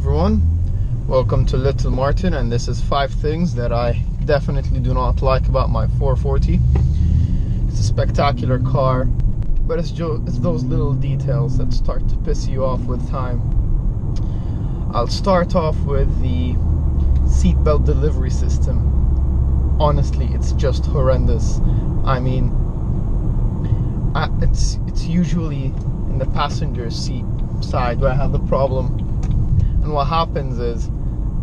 everyone, welcome to Little Martin, and this is 5 things that I definitely do not like about my 440. It's a spectacular car, but it's those little details that start to piss you off with time. I'll start off with the seatbelt delivery system. Honestly, it's just horrendous. I mean, it's usually in the passenger seat side where I have the problem. And what happens is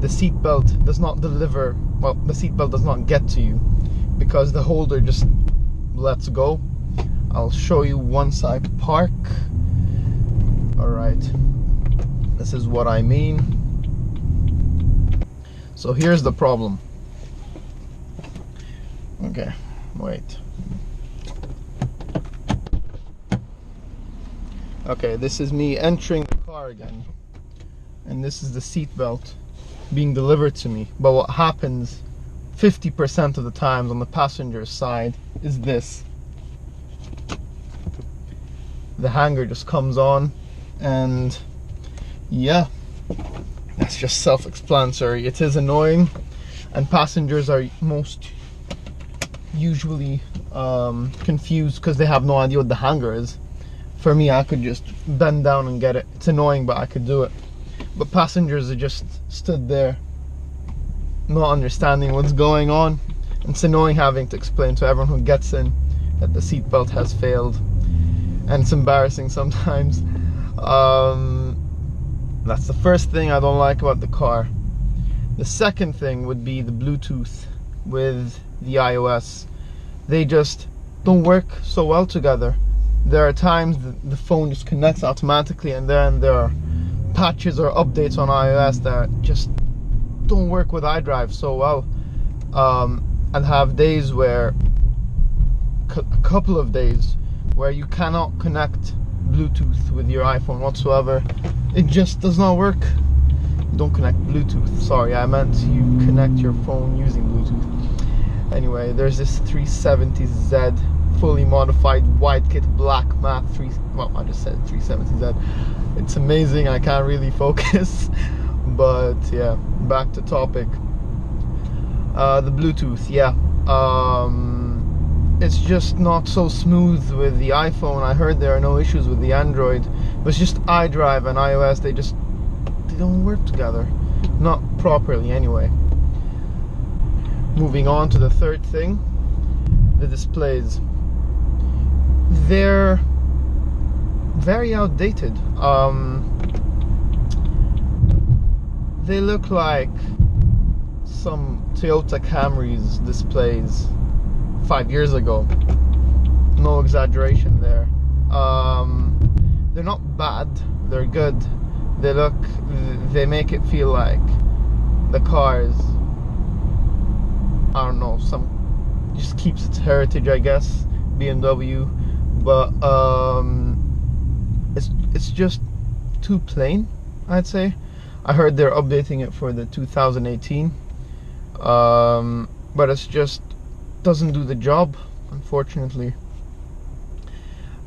the seatbelt does not deliver, well, the seatbelt does not get to you because the holder just lets go. I'll show you once I park. Alright, this is what I mean. So here's the problem. Okay, wait. Okay, this is me entering the car again. And this is the seat belt being delivered to me. But what happens 50% of the times on the passenger side is this. The hanger just comes on, and yeah, that's just self-explanatory. It is annoying, and passengers are most usually confused because they have no idea what the hanger is. For me, I could just bend down and get it. It's annoying, but I could do it. But passengers are just stood there not understanding what's going on. It's annoying having to explain to everyone who gets in that the seatbelt has failed, and it's embarrassing sometimes. That's the first thing I don't like about the car. The second thing would be the Bluetooth with the iOS. They just don't work so well together. There are times the phone just connects automatically, and then there are patches or updates on iOS that just don't work with iDrive so well. And have days where, a couple of days, where you cannot connect Bluetooth with your iPhone whatsoever. It just does not work. You don't connect Bluetooth. Sorry, I meant you connect your phone using Bluetooth. Anyway, there's this 370Z fully modified white kit black matte I just said 370Z. It's amazing. I can't really focus. But yeah, back to topic. The Bluetooth, yeah. It's just not so smooth with the iPhone. I heard there are no issues with the Android, but it's just iDrive and iOS, they don't work together. Not properly anyway. Moving on to the third thing, the displays. They're very outdated. They look like some Toyota Camry's displays 5 years ago. No exaggeration there. They're not bad, they're good. They make it feel like the car is, I don't know, just keeps its heritage, I guess, BMW. But it's just too plain, I'd say. I heard they're updating it for the 2018, but it's just doesn't do the job, unfortunately.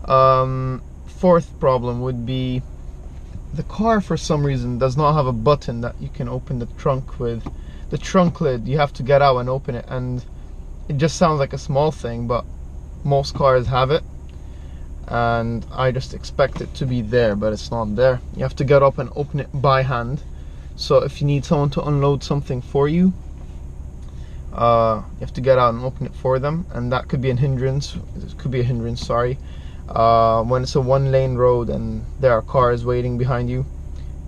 Fourth problem would be the car for some reason does not have a button that you can open the trunk with. The trunk lid, you have to get out and open it, and it just sounds like a small thing, but most cars have it, and I just expect it to be there, but it's not there. You have to get up and open it by hand. So if you need someone to unload something for you, you have to get out and open it for them, and that could be a hindrance. It could be a hindrance, sorry. When it's a one-lane road and there are cars waiting behind you,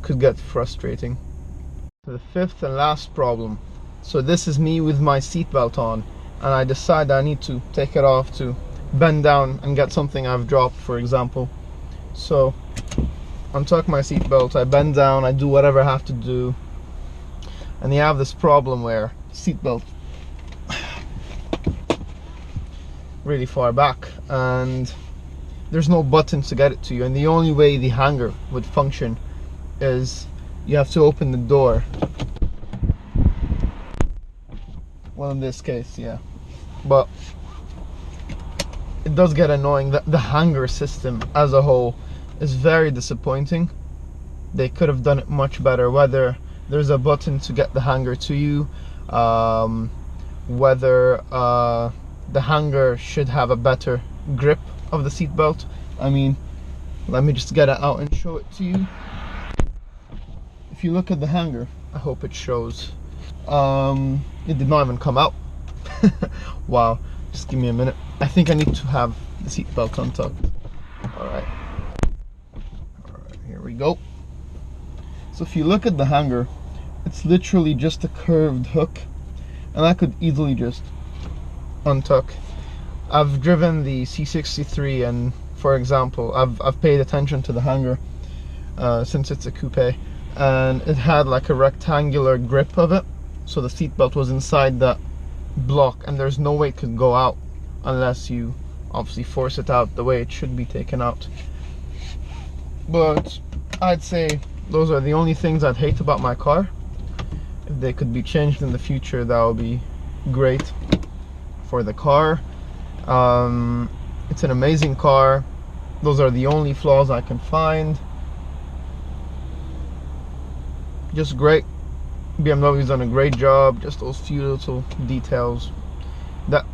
could get frustrating. The fifth and last problem. So this is me with my seatbelt on, and I decide I need to take it off to bend down and get something I've dropped, for example. So untuck my seatbelt, I bend down, I do whatever I have to do, and you have this problem where seatbelt really far back, and there's no buttons to get it to you, and the only way the hanger would function is you have to open the door. Well, in this case, yeah, but it does get annoying. The hanger system as a whole is very disappointing they could have done it much better, whether there's a button to get the hanger to you, whether the hanger should have a better grip of the seat belt. I mean, let me just get it out and show it to you. If you look at the hanger, I hope it shows. It did not even come out. Wow, just give me a minute. I think I need to have the seat belt untucked. Alright, here we go. So if you look at the hanger, it's literally just a curved hook, and I could easily just untuck. I've driven the C63, and for example, I've paid attention to the hanger since it's a coupe, and it had like a rectangular grip of it, so the seatbelt was inside that block, and there's no way it could go out unless you obviously force it out the way it should be taken out. But I'd say those are the only things I'd hate about my car. If they could be changed in the future, that would be great for the car. It's an amazing car. Those are the only flaws I can find. Just great. BMW's done a great job. Just those few little details that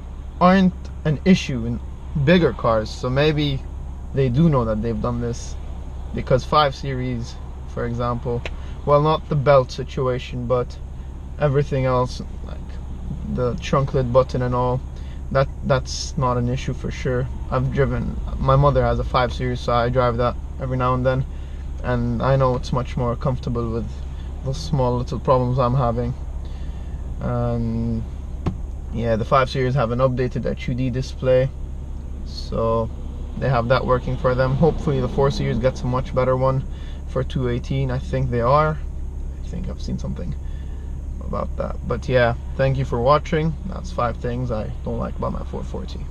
aren't an issue in bigger cars, so maybe they do know that they've done this, because 5 Series, for example, well, not the belt situation, but everything else, like the trunk lid button and all, that's not an issue for sure. I've driven, my mother has a 5 Series, so I drive that every now and then, and I know it's much more comfortable with the small little problems I'm having. And yeah, the 5 Series have an updated HUD display, so they have that working for them. Hopefully the 4 Series gets a much better one for 218. I think they are. I think I've seen something about that. But yeah, thank you for watching. That's 5 things I don't like about my 440.